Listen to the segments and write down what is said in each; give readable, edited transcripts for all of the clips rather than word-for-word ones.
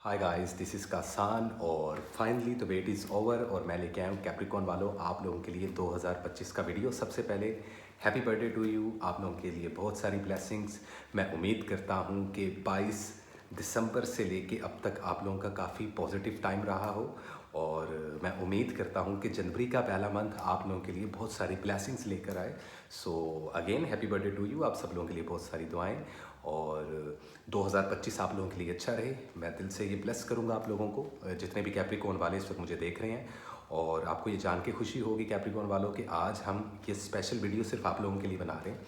Hi guys, this is Kasan और finally the wait is over और मैं लेके आया हूँ कैप्रिकॉन वालों आप लोगों के लिए 2025 का वीडियो। सबसे पहले हैप्पी बर्थडे टू यू। आप लोगों के लिए बहुत सारी ब्लेसिंग्स। मैं उम्मीद करता हूँ कि 22 दिसंबर से लेके अब तक आप लोगों का काफ़ी पॉजिटिव टाइम रहा हो और मैं उम्मीद करता हूँ कि जनवरी का पहला मंथ आप लोगों के लिए बहुत सारी ब्लेसिंग्स लेकर आए। So again happy birthday to you. आप सब लोगों के लिए बहुत सारी दुआएं और 2025 आप लोगों के लिए अच्छा रहे। मैं दिल से ये ब्लेस करूँगा आप लोगों को, जितने भी कैप्रिकॉन वाले इस वक्त मुझे देख रहे हैं। और आपको ये जान के खुशी होगी कैप्रिकॉन वालों कि आज हम ये स्पेशल वीडियो सिर्फ आप लोगों के लिए बना रहे हैं,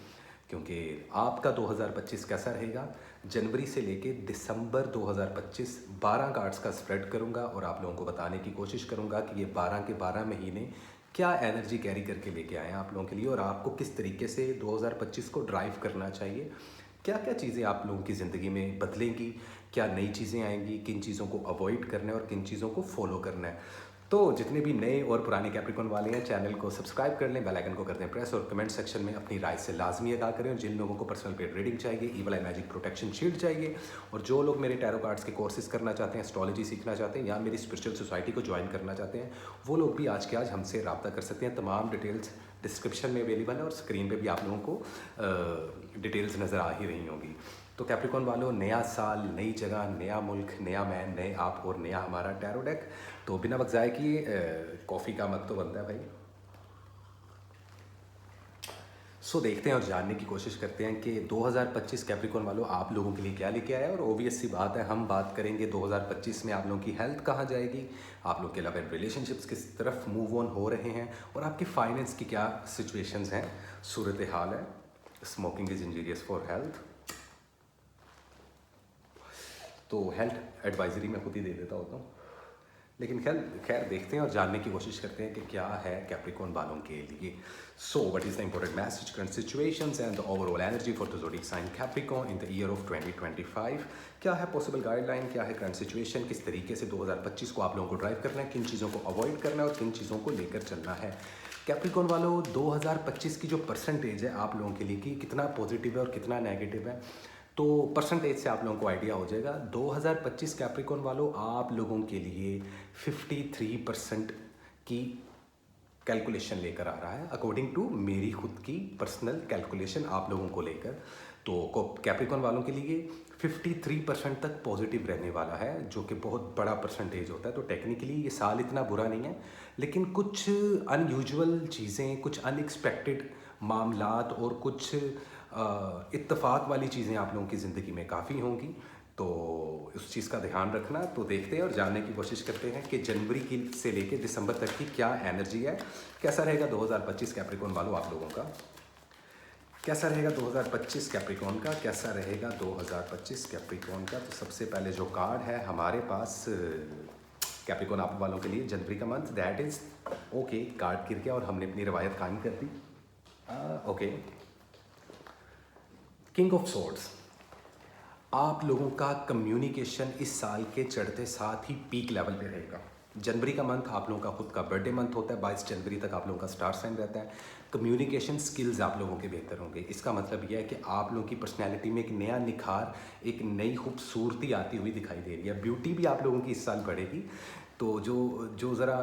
क्योंकि आपका 2025 कैसा रहेगा जनवरी से लेके दिसंबर 2025 12 कार्ड्स का स्प्रेड करूंगा और आप लोगों को बताने की कोशिश करूंगा कि ये 12 के 12 महीने क्या एनर्जी कैरी करके लेके आए हैं आप लोगों के लिए और आपको किस तरीके से 2025 को ड्राइव करना चाहिए। क्या क्या चीज़ें आप लोगों की ज़िंदगी में बदलेंगी, क्या नई चीज़ें आएंगी, किन चीज़ों को अवॉइड करना है और किन चीज़ों को फॉलो करना है। तो जितने भी नए और पुराने कैप्रिकॉन वाले हैं चैनल को सब्सक्राइब कर लें, बेल आइकन को कर दें प्रेस और कमेंट सेक्शन में अपनी राय से लाजमी आगाह करें। और जिन लोगों को पर्सनल पेड रीडिंग चाहिए, ईवल आई मैजिक प्रोटेक्शन शील्ड चाहिए और जो लोग मेरे टैरो कार्ड्स के कोर्सेज करना चाहते हैं, एस्ट्रोलॉजी सीखना चाहते हैं या मेरी स्पिरिचुअल सोसाइटी को ज्वाइन करना चाहते हैं, वो लोग भी आज के आज हमसे रब्ता कर सकते हैं। तमाम डिटेल्स डिस्क्रिप्शन में अवेलेबल है और स्क्रीन पे भी आप लोगों को डिटेल्स नज़र आ ही रही होंगी। तो कैप्रिकॉन वालों, नया साल, नई जगह, नया मुल्क, नया मैन, नए आप और नया हमारा टैरो डेक। तो बिना वक्त ज़ाय किए कॉफ़ी का मग तो बनता है भाई। सो देखते हैं और जानने की कोशिश करते हैं कि 2025 कैप्रिकॉन वालों आप लोगों के लिए क्या लेके आया है। और ओबियस सी बात है, हम बात करेंगे 2025 में आप लोगों की हेल्थ कहाँ जाएगी, आप लोग के लव एंड रिलेशनशिप्स किस तरफ मूव ऑन हो रहे हैं और आपकी फाइनेंस की क्या सिचुएशंस हैं, सूरत हाल है। Smoking is injurious for health, तो हेल्थ एडवाइजरी मैं खुद ही दे देता होता हूँ। लेकिन खैर देखते हैं और जानने की कोशिश करते हैं कि क्या है कैप्रिकॉन वालों के लिए। So what is the important message, current situations and the overall energy for the zodiac sign Capricorn in the year of 2025। क्या है पॉसिबल गाइडलाइन, क्या है करंट सिचुएशन, किस तरीके से 2025 को आप लोगों को ड्राइव करना है, किन चीज़ों को अवॉइड करना है और किन चीज़ों को लेकर चलना है। कैप्रिकॉन वालों, 2025 की जो परसेंटेज है आप लोगों के लिए कि कितना पॉजिटिव है और कितना नेगेटिव है, तो परसेंटेज से आप लोगों को आइडिया हो जाएगा। 2025 कैप्रिकॉन वालों आप लोगों के लिए 53% की कैलकुलेशन लेकर आ रहा है, अकॉर्डिंग टू मेरी खुद की पर्सनल कैलकुलेशन आप लोगों को लेकर। तो कैप्रिकॉन वालों के लिए 53% तक पॉजिटिव रहने वाला है, जो कि बहुत बड़ा परसेंटेज होता है। तो टेक्निकली ये साल इतना बुरा नहीं है, लेकिन कुछ अनयूजुअल चीज़ें, कुछ अनएक्सपेक्टेड मामलात और कुछ इत्तेफाक वाली चीज़ें आप लोगों की ज़िंदगी में काफ़ी होंगी। तो उस चीज़ का ध्यान रखना। तो देखते हैं और जानने की कोशिश करते हैं कि जनवरी की से लेके दिसंबर तक की क्या एनर्जी है, कैसा रहेगा 2025 कैप्रिकॉन वालों आप लोगों का, कैसा रहेगा 2025 कैप्रिकॉन का, कैसा रहेगा 2025 कैप्रिकॉन का। तो सबसे पहले जो कार्ड है हमारे पास कैप्रिकॉन आप वालों के लिए जनवरी का month, that is okay. Card गिर गया और हमने अपनी रवायत कायम कर दी। Okay, king of swords. आप लोगों का कम्युनिकेशन इस साल के चढ़ते साथ ही पीक लेवल पे रहेगा। जनवरी का मंथ आप लोगों का खुद का बर्थडे मंथ होता है, 22 जनवरी तक आप लोगों का स्टार साइन रहता है। कम्युनिकेशन स्किल्स आप लोगों के बेहतर होंगे। इसका मतलब यह है कि आप लोगों की पर्सनैलिटी में एक नया निखार, एक नई खूबसूरती आती हुई दिखाई दे रही है। ब्यूटी भी आप लोगों की इस साल बढ़ेगी। तो जो जो ज़रा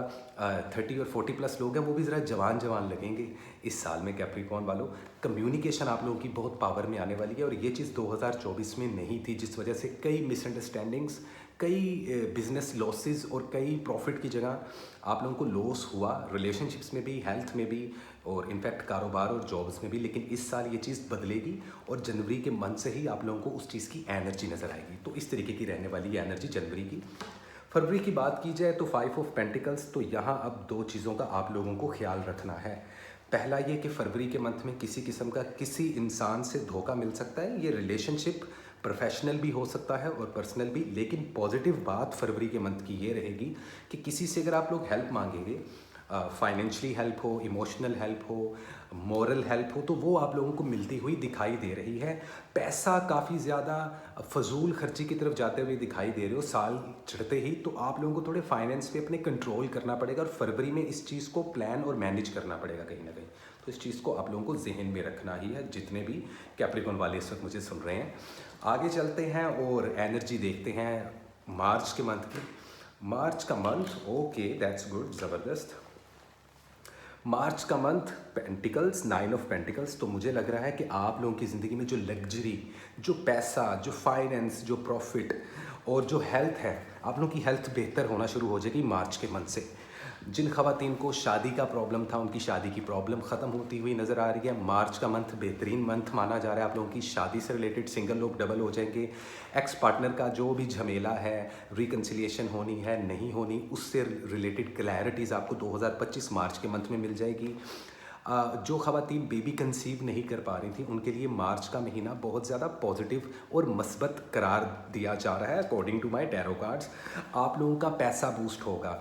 30 और 40 प्लस लोग हैं वो भी ज़रा जवान जवान लगेंगे इस साल में कैप्रिकॉन वालों। कम्युनिकेशन आप लोगों की बहुत पावर में आने वाली है और ये चीज़ 2024 में नहीं थी, जिस वजह से कई मिसअंडरस्टैंडिंग्स, कई बिजनेस लॉसेस और कई प्रॉफिट की जगह आप लोगों को लॉस हुआ, रिलेशनशिप्स में भी, हेल्थ में भी और इनफैक्ट कारोबार और जॉब्स में भी। लेकिन इस साल ये चीज़ बदलेगी और जनवरी के मंथ से ही आप लोगों को उस चीज़ की एनर्जी नज़र आएगी। तो इस तरीके की रहने वाली है एनर्जी जनवरी की। फरवरी की बात की जाए तो 5 ऑफ पेंटिकल्स। तो यहाँ अब दो चीज़ों का आप लोगों को ख्याल रखना है। पहला ये कि फरवरी के मंथ में किसी किस्म का किसी इंसान से धोखा मिल सकता है। ये रिलेशनशिप प्रोफेशनल भी हो सकता है और पर्सनल भी। लेकिन पॉजिटिव बात फरवरी के मंथ की ये रहेगी कि किसी से अगर आप लोग हेल्प मांगेंगे, फाइनेंशियली हेल्प हो, इमोशनल हेल्प हो, मॉरल हेल्प हो, तो वो आप लोगों को मिलती हुई दिखाई दे रही है। पैसा काफ़ी ज़्यादा फजूल खर्ची की तरफ जाते हुए दिखाई दे रहे हो साल चढ़ते ही। तो आप लोगों को थोड़े फाइनेंस पे अपने कंट्रोल करना पड़ेगा और फरवरी में इस चीज़ को प्लान और मैनेज करना पड़ेगा कहीं ना कहीं। तो इस चीज़ को आप लोगों को जहन में रखना ही है, जितने भी कैप्रिकॉन वाले इस वक्त मुझे सुन रहे हैं। आगे चलते हैं और एनर्जी देखते हैं मार्च के मंथ की, मार्च का मंथ, ओके दैट्स गुड, ज़बरदस्त। मार्च का मंथ पेंटिकल्स, 9 ऑफ पेंटिकल्स। तो मुझे लग रहा है कि आप लोगों की ज़िंदगी में जो लग्जरी, जो पैसा, जो फाइनेंस, जो प्रॉफिट और जो हेल्थ है, आप लोगों की हेल्थ बेहतर होना शुरू हो जाएगी मार्च के मंथ से। जिन खवातीन को शादी का प्रॉब्लम था, उनकी शादी की प्रॉब्लम ख़त्म होती हुई नज़र आ रही है। मार्च का मंथ बेहतरीन मंथ माना जा रहा है आप लोगों की शादी से रिलेटेड। सिंगल लोग डबल हो जाएंगे। एक्स पार्टनर का जो भी झमेला है, रिकन्सिलिएशन होनी है नहीं होनी, उससे रिलेटेड क्लैरिटीज़ आपको 2025 मार्च के मंथ में मिल जाएगी। जो खवातीन बेबी कंसीव नहीं कर पा रही थी, उनके लिए मार्च का महीना बहुत ज़्यादा पॉजिटिव और मस्बत करार दिया जा रहा है according to my tarot cards. आप लोगों का पैसा बूस्ट होगा।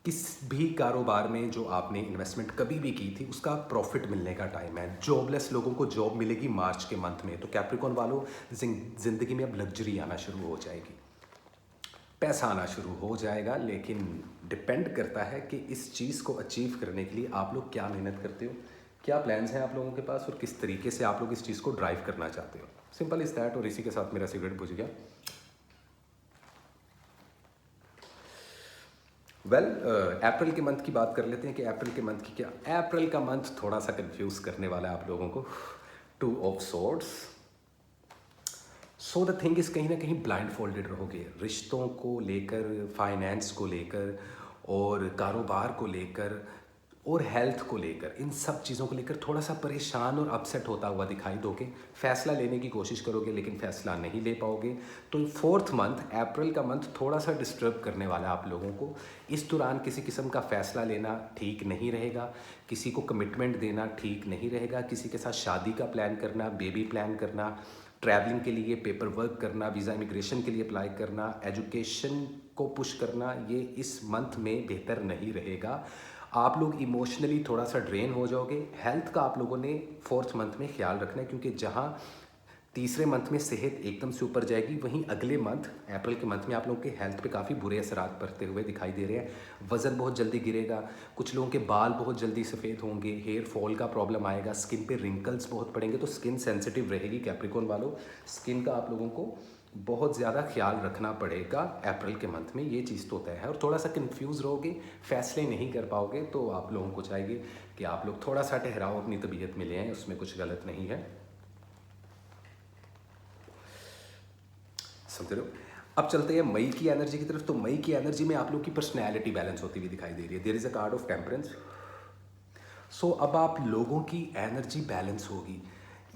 किस भी कारोबार में जो आपने इन्वेस्टमेंट कभी भी की थी, उसका प्रॉफिट मिलने का टाइम है। जॉबलेस लोगों को जॉब मिलेगी मार्च के मंथ में। तो कैप्रिकॉर्न वालों, ज़िंदगी में अब लग्जरी आना शुरू हो जाएगी, पैसा आना शुरू हो जाएगा। लेकिन डिपेंड करता है कि इस चीज़ को अचीव करने के लिए आप लोग क्या मेहनत करते हो, क्या प्लान्स हैं आप लोगों के पास और किस तरीके से आप लोग इस चीज़ को ड्राइव करना चाहते हो। Simple is that. और इसी के साथ मेरा सिगरेट बुझ गया। अप्रैल के मंथ की बात कर लेते हैं कि अप्रैल के मंथ की क्या। अप्रैल का मंथ थोड़ा सा कंफ्यूज करने वाला है आप लोगों को। 2 of swords. So the thing is, कहीं ना कहीं ब्लाइंड फोल्डेड रहोगे रिश्तों को लेकर, फाइनेंस को लेकर और कारोबार को लेकर और हेल्थ को लेकर। इन सब चीज़ों को लेकर थोड़ा सा परेशान और अपसेट होता हुआ दिखाई दोगे। फैसला लेने की कोशिश करोगे लेकिन फैसला नहीं ले पाओगे। तो 4th मंथ, अप्रैल का मंथ थोड़ा सा डिस्टर्ब करने वाला है आप लोगों को। इस दौरान किसी किस्म का फ़ैसला लेना ठीक नहीं रहेगा, किसी को कमिटमेंट देना ठीक नहीं रहेगा, किसी के साथ शादी का प्लान करना, बेबी प्लान करना, ट्रैवलिंग के लिए पेपर वर्क करना, वीज़ा इमिग्रेशन के लिए अप्लाई करना, एजुकेशन को पुश करना, ये इस मंथ में बेहतर नहीं रहेगा। आप लोग इमोशनली थोड़ा सा ड्रेन हो जाओगे। हेल्थ का आप लोगों ने 4th मंथ में ख्याल रखना है, क्योंकि जहाँ तीसरे मंथ में सेहत एकदम से ऊपर जाएगी, वहीं अगले मंथ अप्रैल के मंथ में आप लोगों के हेल्थ पे काफ़ी बुरे असरात पड़ते हुए दिखाई दे रहे हैं। वज़न बहुत जल्दी गिरेगा, कुछ लोगों के बाल बहुत जल्दी सफ़ेद होंगे, हेयर फॉल का प्रॉब्लम आएगा, स्किन पे रिंकल्स बहुत पड़ेंगे। तो स्किन सेंसिटिव रहेगी कैप्रिकॉर्न वालों। स्किन का आप लोगों को बहुत ज़्यादा ख्याल रखना पड़ेगा अप्रैल के मंथ में, ये चीज़ तो तय है। और थोड़ा सा कंफ्यूज रहोगे, फैसले नहीं कर पाओगे। तो आप लोगों को चाहिए कि आप लोग थोड़ा सा ठहराओ, अपनी तबीयत में ले आएँ, उसमें कुछ गलत नहीं है। समझ रहे हो। अब चलते हैं मई की एनर्जी की तरफ। तो मई की एनर्जी में आप लोग की पर्सनैलिटी बैलेंस होती हुई दिखाई दे रही है। There is a card of temperance. So अब आप लोगों की एनर्जी बैलेंस होगी।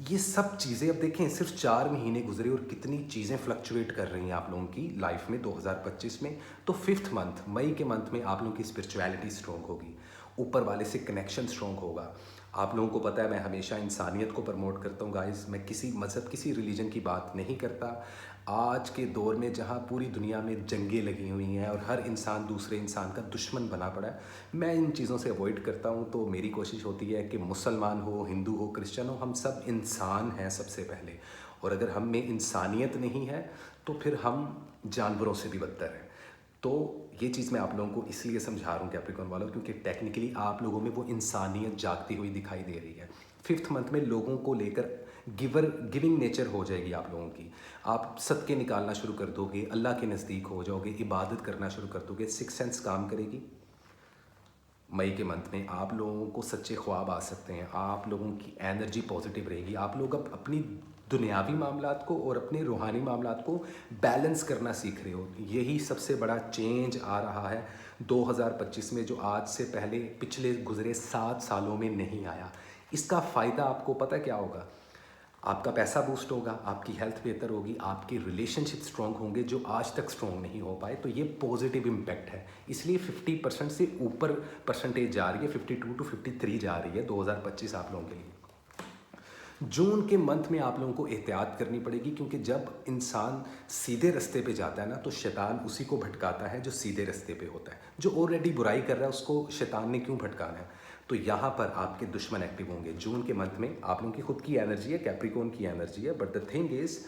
ये सब चीज़ें अब देखें, सिर्फ 4 महीने गुजरे और कितनी चीज़ें फ्लक्चुएट कर रही हैं आप लोगों की लाइफ में 2025 में। तो 5th मंथ, मई के मंथ में आप लोगों की स्पिरिचुअलिटी स्ट्रॉन्ग होगी, ऊपर वाले से कनेक्शन स्ट्रॉन्ग होगा। आप लोगों को पता है मैं हमेशा इंसानियत को प्रमोट करता हूँ गाइस। मैं किसी मज़हब, किसी रिलीजन की बात नहीं करता। आज के दौर में जहाँ पूरी दुनिया में जंगें लगी हुई हैं और हर इंसान दूसरे इंसान का दुश्मन बना पड़ा है, मैं इन चीज़ों से अवॉइड करता हूँ। तो मेरी कोशिश होती है कि मुसलमान हो, हिंदू हो, क्रिश्चियन हो, हम सब इंसान हैं सबसे पहले। और अगर हम में इंसानियत नहीं है तो फिर हम जानवरों से भी बदतर हैं। तो ये चीज़ मैं आप लोगों को इसलिए समझा रहा हूँ कैप्रिकॉर्न वालों, क्योंकि टेक्निकली आप लोगों में वो इंसानियत जागती हुई दिखाई दे रही है। 5th मंथ में लोगों को लेकर गिविंग नेचर हो जाएगी आप लोगों की। आप सदके निकालना शुरू कर दोगे, अल्लाह के नज़दीक हो जाओगे, इबादत करना शुरू कर दोगे, सिक्स सेंस काम करेगी। मई के मंथ में आप लोगों को सच्चे ख्वाब आ सकते हैं, आप लोगों की एनर्जी पॉजिटिव रहेगी। आप लोग अब अपनी दुनियावी मामलात को और अपने रूहानी मामलात को बैलेंस करना सीख रहे हो। यही सबसे बड़ा चेंज आ रहा है 2025 में, जो आज से पहले पिछले गुजरे 7 सालों में नहीं आया। इसका फ़ायदा आपको पता क्या होगा? आपका पैसा बूस्ट होगा, आपकी हेल्थ बेहतर होगी, आपके रिलेशनशिप स्ट्रॉन्ग होंगे जो आज तक स्ट्रॉन्ग नहीं हो पाए। तो ये पॉजिटिव इम्पैक्ट है। इसलिए 50% से ऊपर परसेंटेज जा रही है, 52 to 53 जा रही है 2025 आप लोगों के लिए। जून के मंथ में आप लोगों को एहतियात करनी पड़ेगी, क्योंकि जब इंसान सीधे रास्ते पे जाता है ना, तो शैतान उसी को भटकाता है जो सीधे रास्ते पे होता है। जो ऑलरेडी बुराई कर रहा है उसको शैतान ने क्यों भटकाना है? तो यहाँ पर आपके दुश्मन एक्टिव होंगे। जून के मंथ में आप लोगों की खुद की एनर्जी है, कैप्रिकॉर्न की एनर्जी है, बट द थिंग इज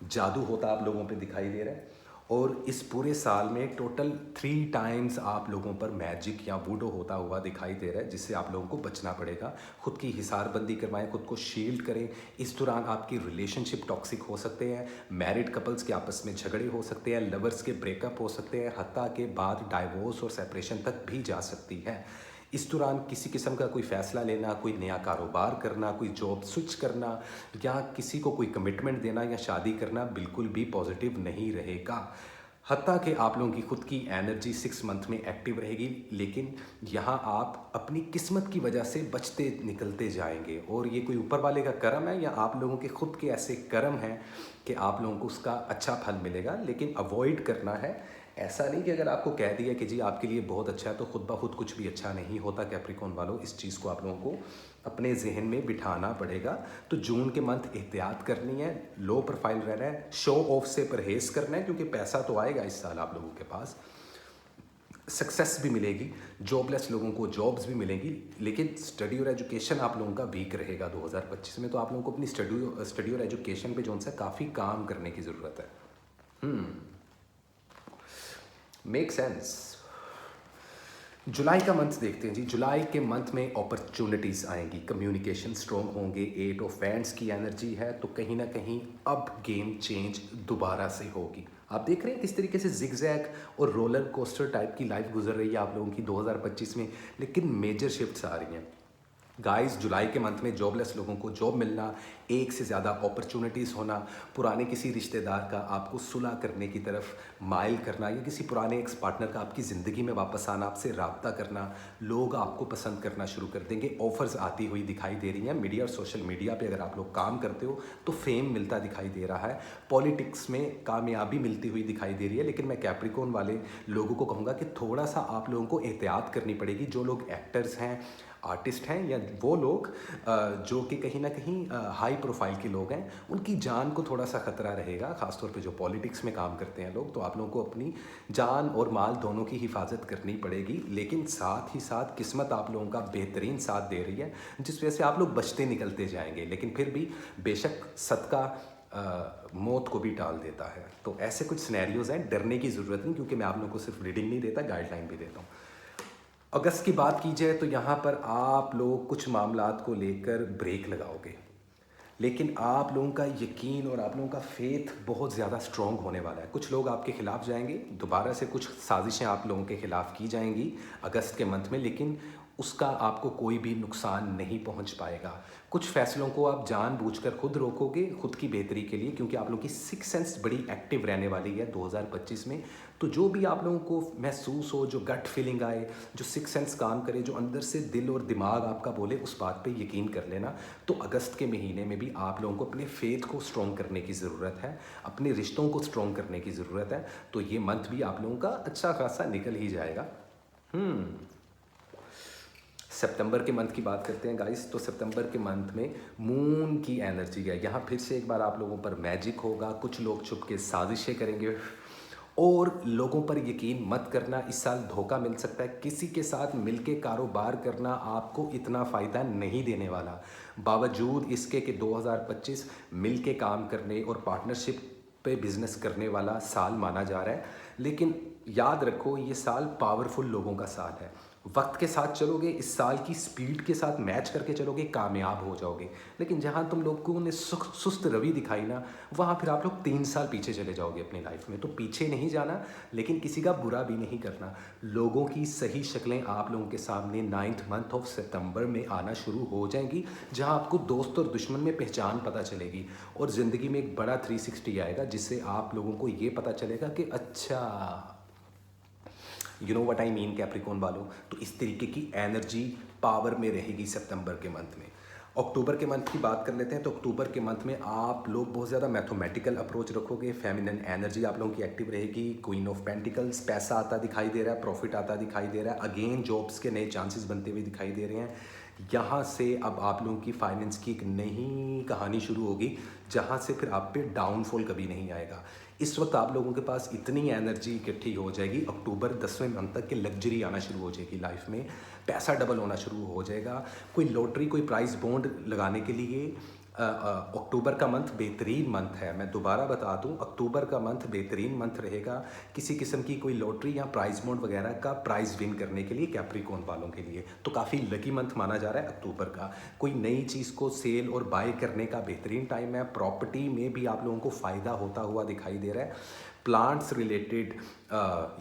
जादू होता आप लोगों पे दिखाई दे रहा है। और इस पूरे साल में टोटल 3 टाइम्स आप लोगों पर मैजिक या वूडो होता हुआ दिखाई दे रहा है, जिससे आप लोगों को बचना पड़ेगा। खुद की हिसारबंदी करवाएं, खुद को शील्ड करें। इस दौरान आपकी रिलेशनशिप टॉक्सिक हो सकते हैं, मैरिड कपल्स के आपस में झगड़े हो सकते हैं, लवर्स के ब्रेकअप हो सकते हैं, हत्या के बाद डाइवोर्स और सेपरेशन तक भी जा सकती है। इस दौरान किसी किस्म का कोई फ़ैसला लेना, कोई नया कारोबार करना, कोई जॉब स्विच करना या किसी को कोई कमिटमेंट देना या शादी करना बिल्कुल भी पॉजिटिव नहीं रहेगा। हत्ता कि आप लोगों की खुद की एनर्जी 6 मंथ में एक्टिव रहेगी, लेकिन यहाँ आप अपनी किस्मत की वजह से बचते निकलते जाएंगे। और ये कोई ऊपर वाले का कर्म है या आप लोगों के खुद के ऐसे कर्म हैं कि आप लोगों को उसका अच्छा फल मिलेगा, लेकिन अवॉइड करना है। ऐसा नहीं कि अगर आपको कह दिया कि जी आपके लिए बहुत अच्छा है तो खुद ब खुद कुछ भी अच्छा नहीं होता। कैप्रिकॉर्न वालों, इस चीज़ को आप लोगों को अपने जहन में बिठाना पड़ेगा। तो जून के मंथ एहतियात करनी है, लो प्रोफाइल रहना है, शो ऑफ से परहेज़ करना है, क्योंकि पैसा तो आएगा इस साल आप लोगों के पास, सक्सेस भी मिलेगी, जॉबलेस लोगों को जॉब्स भी मिलेंगी, लेकिन स्टडी और एजुकेशन आप लोगों का वीक रहेगा 2025 में। तो आप लोगों को अपनी स्टडी और एजुकेशन पे जो सा काफ़ी काम करने की ज़रूरत है। Make sense. जुलाई का मंथ देखते हैं जी। जुलाई के मंथ में अपॉर्चुनिटीज़ आएंगी, कम्युनिकेशन स्ट्रॉन्ग होंगे, 8 ऑफ वैंड्स की एनर्जी है, तो कहीं ना कहीं अब गेम चेंज दोबारा से होगी। आप देख रहे हैं किस तरीके से जिगजैग और रोलर कोस्टर टाइप की लाइफ गुजर रही है आप लोगों की 2025 में, लेकिन मेजर शिफ्ट्स आ रही हैं गाइस। जुलाई के मंथ में जॉबलेस लोगों को जॉब मिलना, एक से ज़्यादा अपॉर्चुनिटीज़ होना, पुराने किसी रिश्तेदार का आपको सुलह करने की तरफ माइल करना, या किसी पुराने एक्स पार्टनर का आपकी ज़िंदगी में वापस आना, आपसे रब्ता करना, लोग आपको पसंद करना शुरू कर देंगे। ऑफ़र्स आती हुई दिखाई दे रही हैं। मीडिया और सोशल मीडिया पे अगर आप लोग काम करते हो तो फेम मिलता दिखाई दे रहा है। पॉलिटिक्स में कामयाबी मिलती हुई दिखाई दे रही है। लेकिन मैं कैप्रिकॉर्न वाले लोगों को कहूँगा कि थोड़ा सा आप लोगों को एहतियात करनी पड़ेगी। जो लोग एक्टर्स हैं, आर्टिस्ट हैं, या वो लोग जो कि कहीं ना कहीं हाई प्रोफाइल के लोग हैं, उनकी जान को थोड़ा सा खतरा रहेगा। ख़ासतौर पे जो पॉलिटिक्स में काम करते हैं लोग, तो आप लोगों को अपनी जान और माल दोनों की हिफाजत करनी पड़ेगी। लेकिन साथ ही साथ किस्मत आप लोगों का बेहतरीन साथ दे रही है, जिस वजह से आप लोग बचते निकलते जाएंगे। लेकिन फिर भी बेशक सदका मौत को भी टाल देता है। तो ऐसे कुछ सिनेरियोज़ हैं, डरने की ज़रूरत नहीं, क्योंकि मैं आप लोगों को सिर्फ रीडिंग नहीं देता, गाइडलाइन भी देता हूँ। अगस्त की बात की जाए तो यहाँ पर आप लोग कुछ मामलात को लेकर ब्रेक लगाओगे, लेकिन आप लोगों का यकीन और आप लोगों का फेथ बहुत ज़्यादा स्ट्रॉन्ग होने वाला है। कुछ लोग आपके ख़िलाफ़ जाएंगे, दोबारा से कुछ साजिशें आप लोगों के ख़िलाफ़ की जाएंगी अगस्त के मंथ में, लेकिन उसका आपको कोई भी नुकसान नहीं पहुंच पाएगा। कुछ फ़ैसलों को आप जानबूझकर खुद रोकोगे, खुद की बेहतरी के लिए, क्योंकि आप लोगों की सिक्स सेंस बड़ी एक्टिव रहने वाली है 2025 में। तो जो भी आप लोगों को महसूस हो, जो गट फीलिंग आए, जो सिक्स सेंस काम करे, जो अंदर से दिल और दिमाग आपका बोले, उस बात पे यकीन कर लेना। तो अगस्त के महीने में भी आप लोगों को अपने फेथ को स्ट्रॉन्ग करने की ज़रूरत है, अपने रिश्तों को स्ट्रॉन्ग करने की ज़रूरत है। तो ये मंथ भी आप लोगों का अच्छा खासा निकल ही जाएगा। सितंबर के मंथ की बात करते हैं गाइस। तो सितंबर के मंथ में मून की एनर्जी है। यहाँ फिर से एक बार आप लोगों पर मैजिक होगा। कुछ लोग छुप के साजिशें करेंगे और लोगों पर यकीन मत करना। इस साल धोखा मिल सकता है। किसी के साथ मिलके कारोबार करना आपको इतना फ़ायदा नहीं देने वाला, बावजूद इसके कि 2025 मिलके काम करने और पार्टनरशिप पे बिजनेस करने वाला साल माना जा रहा है। लेकिन याद रखो, ये साल पावरफुल लोगों का साल है। वक्त के साथ चलोगे, इस साल की स्पीड के साथ मैच करके चलोगे, कामयाब हो जाओगे। लेकिन जहाँ तुम लोगों ने सुस्त रवि दिखाई ना, वहाँ फिर आप लोग 3 साल पीछे चले जाओगे अपनी लाइफ में। तो पीछे नहीं जाना, लेकिन किसी का बुरा भी नहीं करना। लोगों की सही शक्लें आप लोगों के सामने 9th मंथ ऑफ सितंबर में आना शुरू हो जाएंगी, जहाँ आपको दोस्त और दुश्मन में पहचान पता चलेगी। और ज़िंदगी में एक बड़ा 360 आएगा, जिससे आप लोगों को ये पता चलेगा कि अच्छा, you know what I mean Capricorn वालों। तो इस तरीके की एनर्जी पावर में रहेगी सितंबर के मंथ में। अक्टूबर के मंथ की बात कर लेते हैं। तो अक्टूबर के मंथ में आप लोग बहुत ज़्यादा मैथमेटिकल अप्रोच रखोगे, फेमिनिन एनर्जी आप लोगों की एक्टिव रहेगी। क्वीन ऑफ पेंटिकल्स, पैसा आता दिखाई दे रहा है, प्रॉफिट आता दिखाई दे रहा है। अगेन जॉब्स के नए चांसेस बनते हुए दिखाई दे रहे हैं। यहाँ से अब आप लोगों की फाइनेंस की एक नई कहानी शुरू होगी, जहाँ से फिर आप पे डाउनफॉल कभी नहीं आएगा। इस वक्त आप लोगों के पास इतनी एनर्जी इकट्ठी हो जाएगी, अक्टूबर 10वें मंथ तक के लग्जरी आना शुरू हो जाएगी लाइफ में, पैसा डबल होना शुरू हो जाएगा। कोई लॉटरी, कोई प्राइस बॉन्ड लगाने के लिए अक्टूबर का मंथ बेहतरीन मंथ है। मैं दोबारा बता दूं, अक्टूबर का मंथ बेहतरीन मंथ रहेगा किसी किस्म की कोई लॉटरी या प्राइज मॉन्ट वगैरह का प्राइज़ विन करने के लिए कैप्रिकॉर्न वालों के लिए। तो काफ़ी लकी मंथ माना जा रहा है अक्टूबर का। कोई नई चीज़ को सेल और बाय करने का बेहतरीन टाइम है। प्रॉपर्टी में भी आप लोगों को फ़ायदा होता हुआ दिखाई दे रहा है। प्लांट्स रिलेटेड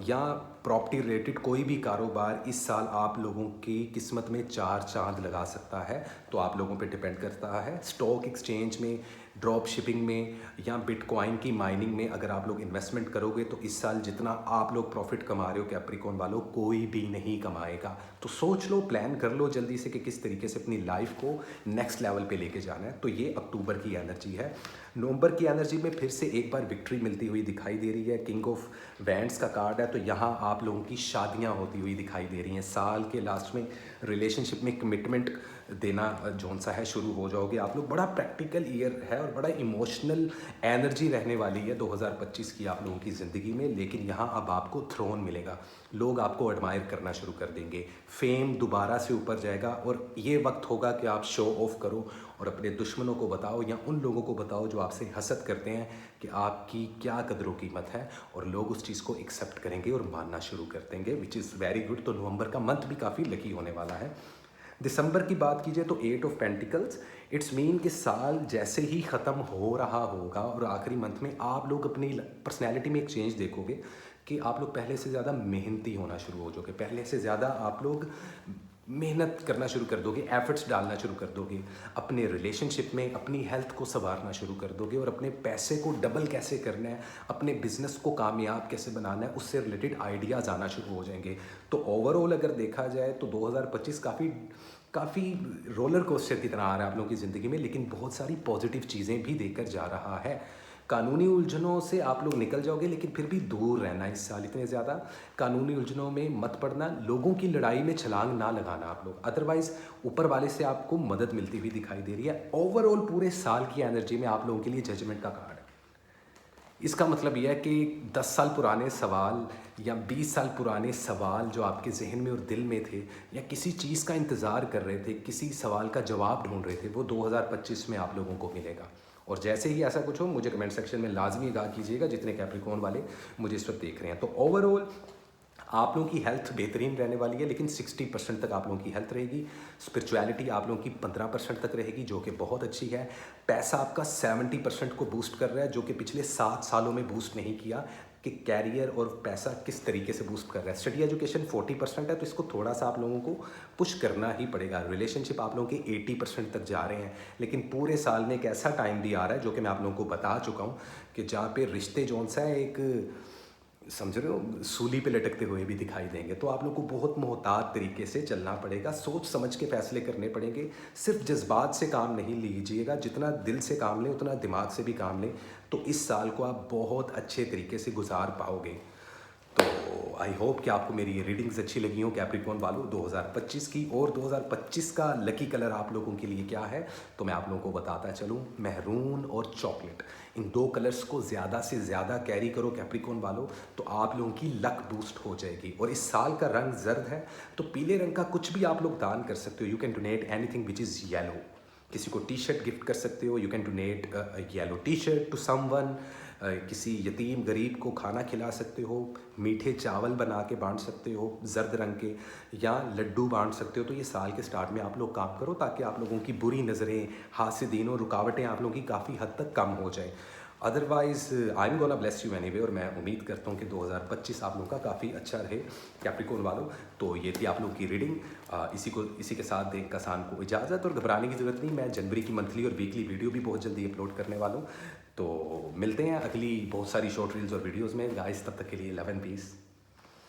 या प्रॉपर्टी रिलेटेड कोई भी कारोबार इस साल आप लोगों की किस्मत में चार चांद लगा सकता है। तो आप लोगों पे डिपेंड करता है। स्टॉक एक्सचेंज में, ड्रॉप शिपिंग में या बिटकॉइन की माइनिंग में अगर आप लोग इन्वेस्टमेंट करोगे तो इस साल जितना आप लोग प्रॉफिट कमा रहे हो कैप्रिकॉर्न वालों, कोई भी नहीं कमाएगा। तो सोच लो, प्लान कर लो जल्दी से कि किस तरीके से अपनी लाइफ को नेक्स्ट लेवल पे लेके जाना है। तो ये अक्टूबर की एनर्जी है। नवंबर की एनर्जी में फिर से एक बार विक्ट्री मिलती हुई दिखाई दे रही है। किंग ऑफ वैंड्स का कार्ड है, तो यहाँ आप लोगों की शादियाँ होती हुई दिखाई दे रही हैं। साल के लास्ट में रिलेशनशिप में कमिटमेंट देना जौन सा है शुरू हो जाओगे आप लोग। बड़ा प्रैक्टिकल ईयर है और बड़ा इमोशनल एनर्जी रहने वाली है 2025 की आप लोगों की ज़िंदगी में। लेकिन यहाँ अब आपको थ्रोन मिलेगा, लोग आपको एडमायर करना शुरू कर देंगे, फेम दोबारा से ऊपर जाएगा और ये वक्त होगा कि आप शो ऑफ करो और अपने दुश्मनों को बताओ या उन लोगों को बताओ जो आपसे हसद करते हैं कि आपकी क्या कदर व कीमत है, और लोग उस चीज़ को एक्सेप्ट करेंगे और मानना शुरू कर देंगे, विच इज़ वेरी गुड। तो नवंबर का मंथ भी काफ़ी लकी होने वाला है। दिसंबर की बात कीजिए तो 8 ऑफ पेंटिकल्स, इट्स मीन कि साल जैसे ही ख़त्म हो रहा होगा और आखिरी मंथ में आप लोग अपनी पर्सनैलिटी में एक चेंज देखोगे कि आप लोग पहले से ज़्यादा मेहनती होना शुरू हो जाओगे। पहले से ज़्यादा आप लोग मेहनत करना शुरू कर दोगे, एफर्ट्स डालना शुरू कर दोगे, अपने रिलेशनशिप में अपनी हेल्थ को संवारना शुरू कर दोगे और अपने पैसे को डबल कैसे करना है, अपने बिजनेस को कामयाब कैसे बनाना है, उससे रिलेटेड आइडियाज़ आना शुरू हो जाएंगे। तो ओवरऑल अगर देखा जाए तो 2025 काफ़ी रोलर कोस्टर की तरह आ रहा है आप लोगों की ज़िंदगी में, लेकिन बहुत सारी पॉजिटिव चीज़ें भी देकर जा रहा है। कानूनी उलझनों से आप लोग निकल जाओगे, लेकिन फिर भी दूर रहना इस साल। इतने ज़्यादा कानूनी उलझनों में मत पड़ना, लोगों की लड़ाई में छलांग ना लगाना आप लोग, अदरवाइज़ ऊपर वाले से आपको मदद मिलती हुई दिखाई दे रही है। ओवरऑल पूरे साल की एनर्जी में आप लोगों के लिए जजमेंट का कार्ड है। इसका मतलब यह है कि 10 साल पुराने सवाल या 20 साल पुराने सवाल जो आपके जहन में और दिल में थे, या किसी चीज़ का इंतज़ार कर रहे थे, किसी सवाल का जवाब ढूंढ रहे थे, वो 2025 में आप लोगों को मिलेगा। और जैसे ही ऐसा कुछ हो मुझे कमेंट सेक्शन में लाजमी आगाह कीजिएगा, जितने कैप्रिकॉर्न वाले मुझे इस वक्त देख रहे हैं। तो ओवरऑल आप लोगों की हेल्थ बेहतरीन रहने वाली है, लेकिन 60% तक आप लोगों की हेल्थ रहेगी। स्पिरिचुअलिटी आप लोगों की 15% तक रहेगी, जो कि बहुत अच्छी है। पैसा आपका 70% को बूस्ट कर रहा है, जो कि पिछले 7 सालों में बूस्ट नहीं किया। कि कैरियर और पैसा किस तरीके से बूस्ट कर रहा है। स्टडी एजुकेशन 40% है, तो इसको थोड़ा सा आप लोगों को पुश करना ही पड़ेगा। रिलेशनशिप आप लोगों के 80% तक जा रहे हैं, लेकिन पूरे साल में एक ऐसा टाइम भी आ रहा है जो कि मैं आप लोगों को बता चुका हूँ कि जहाँ पे रिश्ते जौन सा है एक समझ रहे हो सूली पे लटकते हुए भी दिखाई देंगे। तो आप लोग को बहुत मोहतात तरीके से चलना पड़ेगा, सोच समझ के फैसले करने पड़ेंगे। सिर्फ जज्बात से काम नहीं लीजिएगा, जितना दिल से काम लें उतना दिमाग से भी काम लें, तो इस साल को आप बहुत अच्छे तरीके से गुजार पाओगे। तो आई होप कि आपको मेरी ये रीडिंग्स अच्छी लगी हो कैप्रिकॉर्न वालों 2025 की। और 2025 का लकी कलर आप लोगों के लिए क्या है तो मैं आप लोगों को बताता चलूँ, मैरून और चॉकलेट, इन दो कलर्स को ज़्यादा से ज़्यादा कैरी करो कैप्रिकॉर्न वालों, तो आप लोगों की लक बूस्ट हो जाएगी। और इस साल का रंग जर्द है, तो पीले रंग का कुछ भी आप लोग दान कर सकते हो। You can donate anything which is yellow. किसी को टी शर्ट गिफ्ट कर सकते हो, you can donate yellow T shirt to someone. किसी यतीम गरीब को खाना खिला सकते हो, मीठे चावल बना के बांट सकते हो जर्द रंग के, या लड्डू बांट सकते हो। तो ये साल के स्टार्ट में आप लोग काम करो, ताकि आप लोगों की बुरी नज़रें, हासिदीन और रुकावटें आप लोगों की काफ़ी हद तक कम हो जाए। Otherwise I am gonna bless you anyway. और मैं उम्मीद करता हूँ कि 2025 आप लोगों का काफ़ी अच्छा रहे कैप्रिकॉर्न वालों। तो ये थी आप लोगों की रीडिंग। इसी के साथ देख कसान को इजाज़त, और घबराने की ज़रूरत नहीं। मैं जनवरी की मंथली और वीकली वीडियो भी बहुत जल्दी अपलोड करने वाला हूँ। तो मिलते हैं अगली बहुत सारी शॉर्ट रील्स और वीडियोज़ में गाइस, तब तक के लिए लव एंड पीस।